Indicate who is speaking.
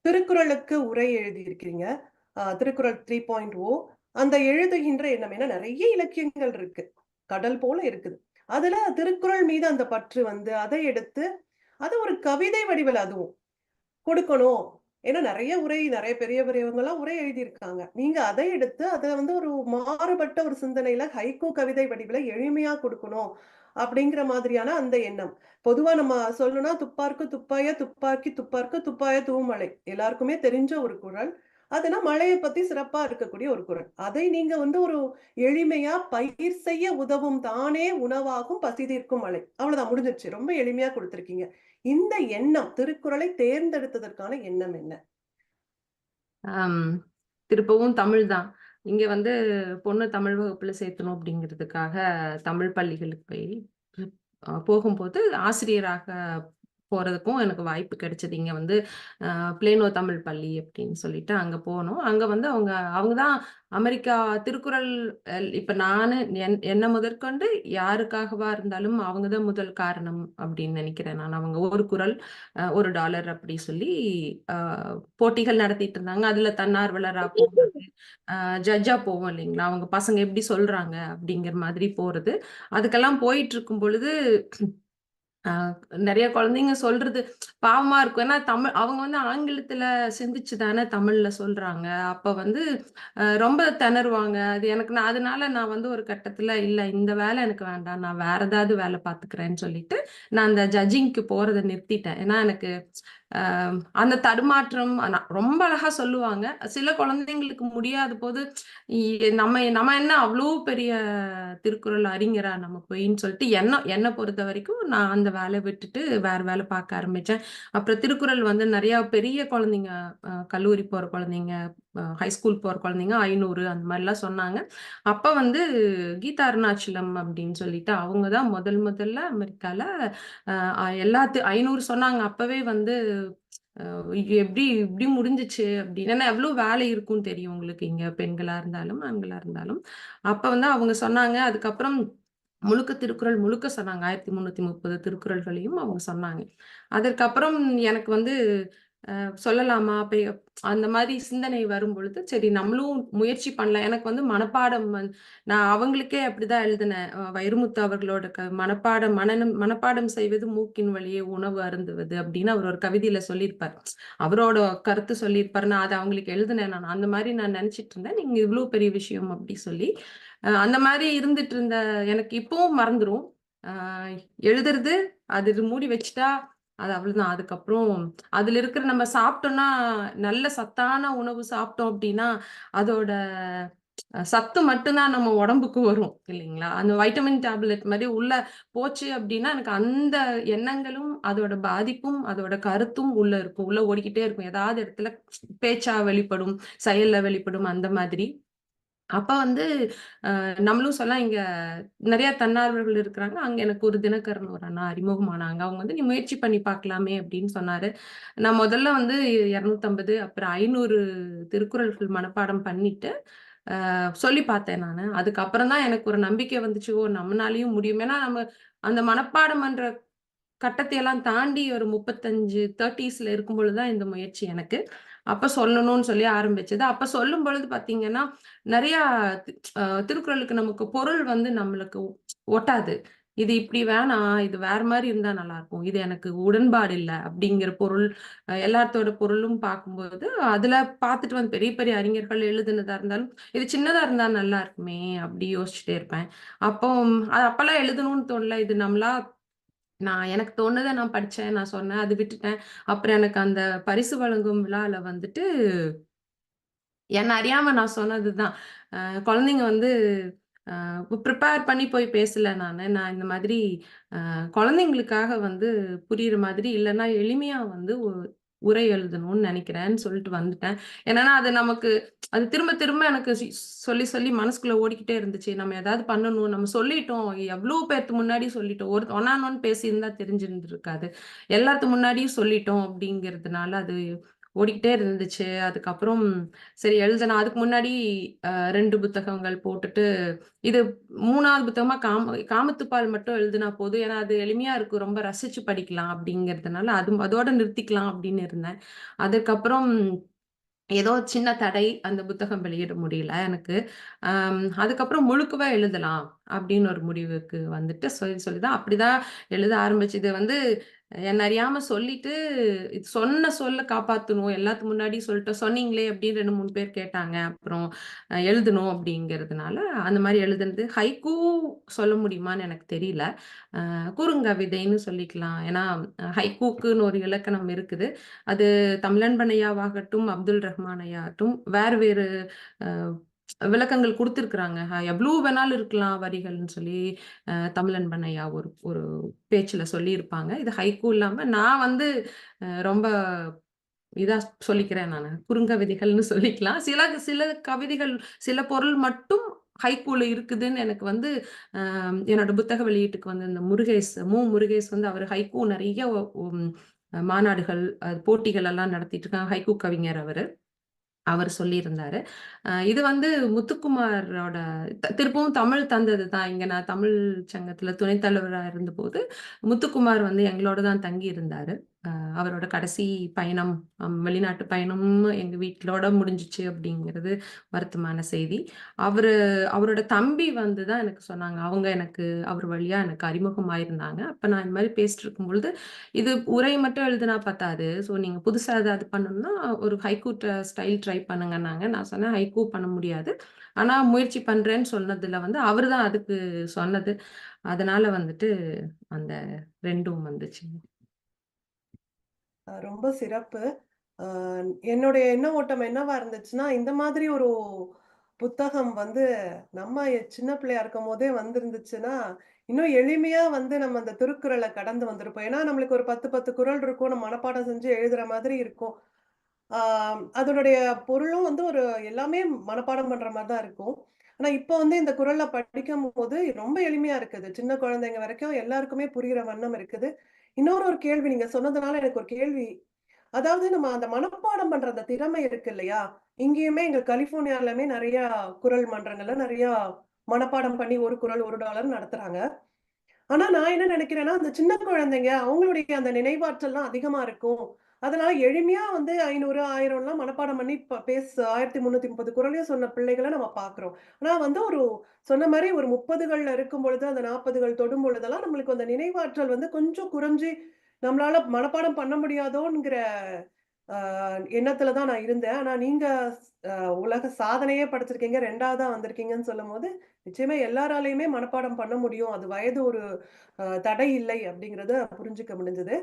Speaker 1: திருக்குறளுக்கு உரை எழுதியிருக்கிறீங்க. திருக்குறள் 3.0. அந்த எழுதுகின்ற எண்ணம் ஏன்னா நெறைய இலக்கியங்கள் இருக்கு. கடல் போல இருக்குது. அதுல திருக்குறள் மீது அந்த பற்று வந்து, அதை எடுத்து அத ஒரு கவிதை வடிவில அதுவும் குடுக்கணும். ஏன்னா நெறைய பெரிய பெரியவங்கலாம் உரை எழுதியிருக்காங்க. நீங்க அதை எடுத்து அத வந்து ஒரு மாறுபட்ட ஒரு சிந்தனையில ஹைக்கூ கவிதை வடிவில எளிமையா குடுக்கணும். அப்படிங்கிற மாதிரியான அந்த எண்ணம். பொதுவா நம்ம சொல்லணும்னா, "துப்பார்க்கு துப்பாய துப்பாக்கி துப்பார்க்கு துப்பாய தூமழை." எல்லாருக்குமே தெரிஞ்ச ஒரு குறள். அதுனா மழைய பத்தி சிறப்பா இருக்கக்கூடிய ஒரு குறள். அதை நீங்க வந்து ஒரு எளிமையா "பயிர் செய்ய உதவும் தானே உணவாகும் பசி தீர்க்கும் மழை." அவ்வளவுதான் முடிஞ்சிருச்சு. ரொம்ப எளிமையா குடுத்திருக்கீங்க. இந்த எண்ணம், திருக்குறளை தேர்ந்தெடுத்ததற்கான எண்ணம் என்ன?
Speaker 2: ஆம், திருப்பவும் தமிழ் தான். இங்க வந்து பொண்ணு தமிழ் வகுப்புல சேர்த்தணும் அப்படிங்கிறதுக்காக தமிழ் பள்ளிகளுக்கு போய் போகும்போது ஆசிரியராக போறதுக்கும் எனக்கு வாய்ப்பு கிடைச்சது. இங்க வந்து பிளேனோ தமிழ் பள்ளி அப்படின்னு சொல்லிட்டு அங்க போனோம். அங்க வந்து அவங்க அவங்க தான் அமெரிக்கா திருக்குறள் இப்ப நானு என்ன முதற்கொண்டு யாருக்காகவா இருந்தாலும் அவங்க தான் முதல் காரணம் அப்படின்னு நினைக்கிறேன் நான். அவங்க ஒரு குறள் $1 அப்படி சொல்லி போட்டிகள் நடத்திட்டு இருந்தாங்க. அதுல தன்னார்வலரா போறது, ஜட்ஜா போவோம் இல்லைங்களா? அவங்க பசங்க எப்படி சொல்றாங்க அப்படிங்கிற மாதிரி போறது. அதுக்கெல்லாம் போயிட்டு இருக்கும் பொழுது அ நெறைய குழந்தைங்க சொல்றது பாவமா இருக்கும். ஏன்னா அவங்க வந்து ஆங்கிலத்துல சிந்திச்சு தானே தமிழ்ல சொல்றாங்க. அப்ப வந்து ரொம்ப திணறுவாங்க. அது எனக்கு அதனால நான் வந்து ஒரு கட்டத்துல இல்ல இந்த வேலை எனக்கு வேண்டாம். நான் வேற ஏதாவது வேலை பார்த்துக்கிறேன்னு சொல்லிட்டு, நான் அந்த ஜட்ஜிங்க்கு போறத நிறுத்திட்டேன். ஏன்னா எனக்கு அ அந்த தடுமாற்றம் ரொம்ப அழகா சொல்லுவாங்க. சில குழந்தைங்களுக்கு முடியாத போது, இ நம்ம நம்ம என்ன அவ்ளோ பெரிய திருக்குறள் அறிஞரா நம்ம போயின்னு சொல்லிட்டு என்ன பொறுத்தவரைக்கும் நான் அந்த வேலைய விட்டுட்டு வேற வேலை பார்க்க ஆரம்பிச்சேன். அப்புறம் திருக்குறள் வந்து நெறைய பெரிய குழந்தைங்க கல்லூரி போற குழந்தைங்க, ஹை ஸ்கூல் போற குழந்தைங்க 500 அந்த மாரிலாம் சொன்னாங்க. அப்ப வந்து கீதா அருணாச்சலம் அப்படின்னு சொல்லிட்டு அவங்க தான் முதல்ல அமெரிக்கால எல்லாத்து 500 சொன்னாங்க. அப்பவே வந்து அ எப்படி இப்படி முடிஞ்சுச்சு அப்படின்னு. ஏன்னா எவ்ளோ வேலை இருக்கும்னு தெரியும் உங்களுக்கு இங்க பெண்களா இருந்தாலும், ஆண்களா இருந்தாலும். அப்ப வந்து அவங்க சொன்னாங்க. அதுக்கப்புறம் முழுக்க திருக்குறள் முழுக்க சொன்னாங்க. 1330 திருக்குறள்களையும் அவங்க சொன்னாங்க. அதற்கப்புறம் எனக்கு வந்து சொல்லலாமா? அந்த மாரி சிந்தனை வரும்பொழுது, சரி நம்மளும் முயற்சி பண்ணலாம். எனக்கு வந்து மனப்பாடம் நான் அவங்களுக்கே அப்படிதான் எழுதினேன். வைரமுத்து அவர்களோட மனப்பாடம் செய்வது மூக்கின் வழியே உணவு அருந்துவது அப்படின்னு அவர் ஒரு கவிதையில சொல்லியிருப்பார். அவரோட கருத்து சொல்லியிருப்பாரு. நான் அத அவங்களுக்கு எழுதினேன் நான். அந்த மாரி நான் நெனச்சுட்டு இருந்தேன். நீங்க இவ்ளோ பெரிய விஷயம் அப்படி சொல்லி. அந்த மாரி இருந்துட்டு இருந்த எனக்கு இப்பவும் மறந்துரும். அ எழுதுறது, அது மூடி வச்சுட்டா, அது அவ்வளதான். அதுக்கப்புறம் அதுல இருக்கிற நம்ம சாப்பிட்டோம்னா, நல்ல சத்தான உணவு சாப்பிட்டோம் அப்டின்னா, அதோட சத்து மட்டும் தான் நம்ம உடம்புக்கு வரும் இல்லைங்களா? அந்த வைட்டமின் டேப்லெட் மாரி உள்ள போச்சு அப்டின்னா, எனக்கு அந்த எண்ணங்களும், அதோட பாதிப்பும், அதோட கருத்தும் உள்ள இருக்கும். உள்ள ஓடிக்கிட்டே இருக்கும். ஏதாவது இடத்துல பேச்சா வெளிப்படும், செயல்ல வெளிப்படும் அந்த மாதிரி. அப்ப வந்து நம்மளும் சொல்லலாம் இங்க நெறைய தன்னார்வலர்கள் இருக்கிறாங்க. அங்க எனக்கு ஒரு தினகரன் ஒரு அண்ணா அறிமுகமானாங்க. அவங்க வந்து "நீ முயற்சி பண்ணி பார்க்கலாமே" அப்படின்னு சொன்னாரு. நான் முதல்ல வந்து 250 அப்புறம் 500 திருக்குறள்கள் மனப்பாடம் பண்ணிட்டு, சொல்லி பார்த்தேன் நானு. அதுக்கப்புறம் தான் எனக்கு ஒரு நம்பிக்கை வந்துச்சு. ஓ! நம்மனாலயும் முடியும். ஏன்னா நம்ம அந்த மனப்பாடம் பண்ற கட்டத்தையெல்லாம் தாண்டி ஒரு 35 30ஸ்ல இருக்கும்பொழுது தான் இந்த முயற்சி எனக்கு. அப்ப சொல்லணும்னு சொல்லி ஆரம்பிச்சது. அப்ப சொல்லும்பொழுது பார்த்தீங்கன்னா, நெறையா தி அ திருக்குறளுக்கு நமக்கு பொருள் வந்து நம்மளுக்கு ஒட்டாது. இது இப்படி வேணாம். இது வேற மாரி இருந்தா நல்லாருக்கும். இது எனக்கு உடன்பாடு இல்ல. அப்படிங்கிற பொருள் எல்லாத்தோட பொருளும் பார்க்கும்போது, அதுல பார்த்துட்டு வந்து பெரிய பெரிய அறிஞர்கள் எழுதுனதா இருந்தாலும், இது சின்னதா இருந்தா நல்லா இருக்குமே! அப்படி யோசிச்சுட்டே இருப்பேன். அப்போ அப்பலாம் எழுதணும்னு தோணல. இது நம்மளா எனக்கு தோணுனத நான் படிச்சேன். நான் சொன்னேன். அது விட்டுட்டேன். அப்புறம் எனக்கு அந்த பரிசு வழங்கும் விழால வந்துட்டு, என்ன அறியாம நான் சொன்னதுதான். குழந்தைங்க வந்து ப்ரிப்பேர் பண்ணி போய் பேசல நானு. நான் இந்த மாதிரி குழந்தைங்களுக்காக வந்து புரியிற மாதிரி, இல்லன்னா எளிமையா வந்து உரை எழுதணும்னு நெனைக்கிறேன்னு சொல்லிட்டு வந்துட்டேன். என்னன்னா, அது நமக்கு அது திரும்ப திரும்ப எனக்கு சொல்லி சொல்லி மனசுக்குள்ள ஓடிக்கிட்டே இருந்துச்சு. நம்ம ஏதாவது பண்ணணும். நம்ம சொல்லிட்டோம். எவ்ளோ பேத்து முன்னாடி சொல்லிட்டோம். ஒன் ஆன் ஒன் பேசியிருந்தா தெரிஞ்சிருந்திருக்காது. எல்லாத்து முன்னாடியும் சொல்லிட்டோம் அப்படிங்கிறதுனால, அது ஓடிக்கிட்டே இருந்துச்சு. அதுக்கப்புறம் சரி எழுதலாம். அதுக்கு முன்னாடி 2 புத்தகங்கள் போட்டுட்டு, இது 3வது புத்தகமா காமத்துப்பால் மட்டும் எழுதுனா போதும். ஏன்னா அது எளிமையா இருக்கும். ரொம்ப ரசிச்சு படிக்கலாம் அப்படிங்கிறதுனால, அதோட நிறுத்திக்கலாம் அப்படின்னு இருந்தேன். அதுக்கப்புறம் ஏதோ சின்ன தடை. அந்த புத்தகம் வெளியிட முடியல எனக்கு. அதுக்கப்புறம் முழுக்கவே எழுதலாம் அப்படின்னு ஒரு முடிவுக்கு வந்துட்டு சொல்லி சொல்லி தான் அப்படிதான் எழுத ஆரம்பிச்சது. இது வந்து என்ன அறியாம சொல்லிட்டு, இது சொன்ன சொல்ல காப்பாத்தணும். எல்லாத்துக்கு முன்னாடி சொல்லிட்டோம். சொன்னீங்களே அப்படின்னு 2, 3 பேர் கேட்டாங்க. அப்புறம் எழுதணும் அப்படிங்கிறதுனால, அந்த மாரி எழுதுனது. ஹைக்கூ சொல்ல முடியுமான்னு எனக்கு தெரியல. குறுங்கவிதைன்னு சொல்லிக்கலாம். ஏன்னா, ஹைக்கூக்குன்னு ஒரு இலக்கணம் இருக்குது. அது தமிழன்பன் ஐயாவாகட்டும், அப்துல் ரஹ்மான் ஐயாகட்டும், வேறு வேறு அ விளக்கங்கள் குடுத்திருக்கிறாங்க. எவ்ளோ வேணாலும் இருக்கலாம் வரிகள்ன்னு சொல்லி, தமிழன்பன் ஐயா ஒரு ஒரு பேச்சுல சொல்லியிருப்பாங்க. இது ஹைக்கூ இல்லாம நான் வந்து ரொம்ப இதா சொல்லிக்கிறேன் நானு. குறுங்கவிதைகள்னு சொல்லிக்கலாம். சில சில கவிதைகள், சில பொருள் மட்டும் ஹைக்கூல இருக்குதுன்னு எனக்கு வந்து அ என்னோட புத்தக வெளியீட்டுக்கு வந்து இந்த முருகேஷ் வந்து அவரு ஹைக்கூ நெறைய ம் மாநாடுகள், போட்டிகள் எல்லாம் நடத்திட்டு இருக்காங்க. ஹைக்கூ கவிஞர் அவரு. அவர் சொல்லியிருந்தாரு. இது வந்து முத்துக்குமாரோட திருப்பவும் தமிழ் தந்தது தான். இங்க நான் தமிழ் சங்கத்துல துணைத் தலைவரா இருந்தபோது, முத்துக்குமார் வந்து எங்களோட தான் தங்கி இருந்தாரு. அவரோட கடைசி பயணம், வெளிநாட்டு பயணமும் எங்க வீட்லோட முடிஞ்சுச்சு அப்படிங்கிறது வருத்தமான செய்தி. அவரு அவரோட தம்பி வந்து தான் எனக்கு சொன்னாங்க. அவங்க எனக்கு அவர் வழியா எனக்கு அறிமுகமாயிருந்தாங்க. அப்ப நான் இந்த மாரி பேசிட்டு இருக்கும்பொழுது, இது உரை மட்டும் எழுதுனா பத்தாது. ஸோ நீங்க புதுசா ஏதாவது பண்ணணும்னா, ஒரு ஹைக்கூ ஸ்டைல் ட்ரை பண்ணுங்கன்னாங்க. நான் சொன்னேன், ஹைக்கூ பண்ண முடியாது. ஆனா முயற்சி பண்றேன்னு சொன்னதுல வந்து அவரு தான் அதுக்கு சொன்னது. அதனால வந்துட்டு அந்த 2ம் வந்துச்சுங்க.
Speaker 1: ரொம்ப சிறப்பு. அ என்னுடைய எண்ண ஓட்டம் என்னவா இருந்துச்சுன்னா, இந்த மாதிரி ஒரு புத்தகம் வந்து நம்ம சின்ன பிள்ளையா இருக்கும்போதே வந்திருந்துச்சுன்னா, இன்னும் எளிமையா வந்து நம்ம அந்த திருக்குறள கடந்து வந்திருப்போம். ஏன்னா, நம்மளுக்கு ஒரு 10, 10 குறள் இருக்கும். நம்ம மனப்பாடம் செஞ்சு எழுதுற மாதிரி இருக்கும். ஆ அதனுடைய பொருளும் வந்து எல்லாமே மனப்பாடம் பண்ற மாரி தான் இருக்கும். ஆனா, இப்ப வந்து இந்த குறள படிக்கும்போது ரொம்ப எளிமையா இருக்குது. சின்ன குழந்தைங்க வரைக்கும் எல்லாருக்குமே புரியிற வண்ணம் இருக்குது. இன்னொரு ஒரு கேள்வி நீங்க சொன்னதுனால எனக்கு ஒரு கேள்வி. அதாவது நம்ம அந்த மனப்பாடம் பண்ற அந்த திறமை இருக்கு இல்லையா? இங்கேயுமே எங்க கலிஃபோர்னியாலயுமே நெறையா குறள் மன்றங்கள்ல நெறையா மனப்பாடம் பண்ணி ஒரு குறள் $1 நடத்துறாங்க. ஆனா நான் என்ன நெனைக்கிறேன்னா, அந்த சின்ன குழந்தைங்க அவங்களுடைய அந்த நினைவாற்றல்லாம் அதிகமா இருக்கும். அதனால எளிமையா வந்து 500, 1000லாம் மனப்பாடம் பண்ணி பேச 1330 குறளையும் சொன்ன பிள்ளைகள நம்ம பார்க்குறோம். ஆனா வந்து சொன்ன மாரி ஒரு 30கள்ல இருக்கும்பொழுது, அந்த 40கள் தொடும் பொழுதெல்லாம் நம்மளுக்கு அந்த நினைவாற்றல் வந்து கொஞ்சம் குறைஞ்சு, நம்மளால மனப்பாடம் பண்ண முடியாதோங்கிற அ எண்ணத்துல தான் நான் இருந்தேன். ஆனா நீங்க அ உலக சாதனையே படைச்சிருக்கீங்க. 2வதா வந்திருக்கீங்கன்னு சொல்லும்போது, நிச்சயமா எல்லாராலயுமே மனப்பாடம் பண்ண முடியும். அது வயது ஒரு தடை இல்லை அப்படிங்கிறத புரிஞ்சுக்க முடிஞ்சது.